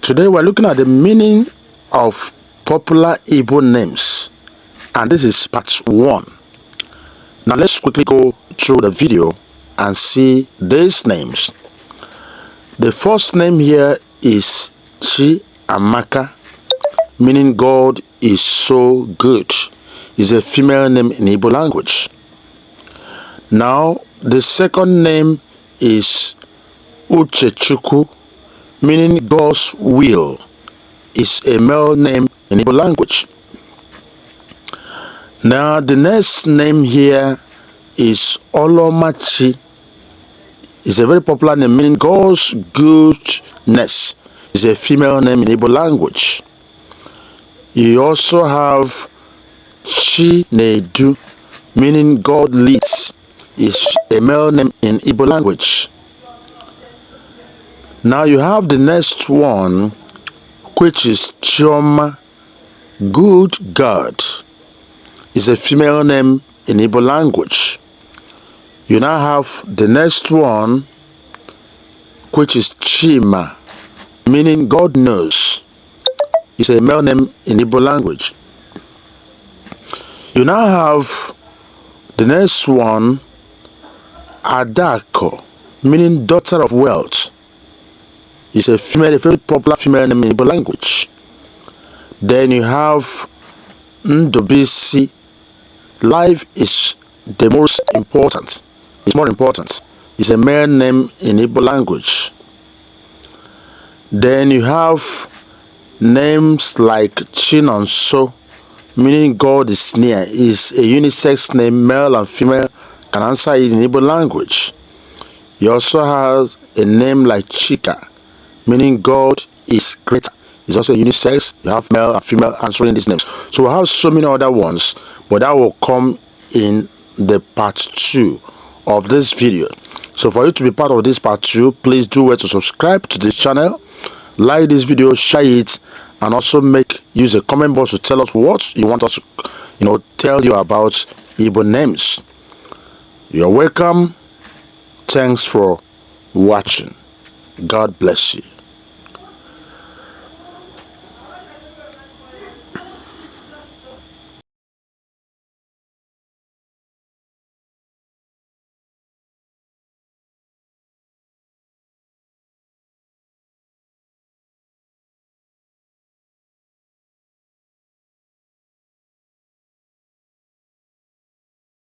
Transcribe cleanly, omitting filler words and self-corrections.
Today we're looking at the meaning of popular Igbo names, and this is part 1. Now let's quickly go through the video and see these names. The first name here is Chukwuemeka, meaning God is so good. It's a female name in Igbo language. Now the second name is Uchechukwu, meaning God's will. Is a male name in Igbo language. Now the next name here is Olomachi. It's a very popular name meaning God's goodness. It's a female name in Igbo language. You also have Chinedu, meaning God leads. Is a male name in Igbo language. Now you have the next one, which is Chioma, good God. Is a female name in Igbo language. You now have the next one, which is Chima, meaning God knows. Is a male name in Igbo language. You now have the next one, Adako, meaning daughter of wealth. Is a female, a very popular female name in Igbo language. Then you have Ndobisi, life is the most important. It's more important. It's a male name in Igbo language. Then you have names like Chinonso, meaning God is near. Is a unisex name, male and female can answer it in Igbo language. You also have a name like Chika, meaning God is greater. It's also a unisex. You have male and female answering these names. So we have so many other ones, but that will come in the part 2 of this video. So for you to be part of this part 2, please do well to subscribe to this channel, like this video, share it, and also use a comment box to tell us what you want us to tell you about Igbo names. You're welcome. Thanks for watching. God bless you.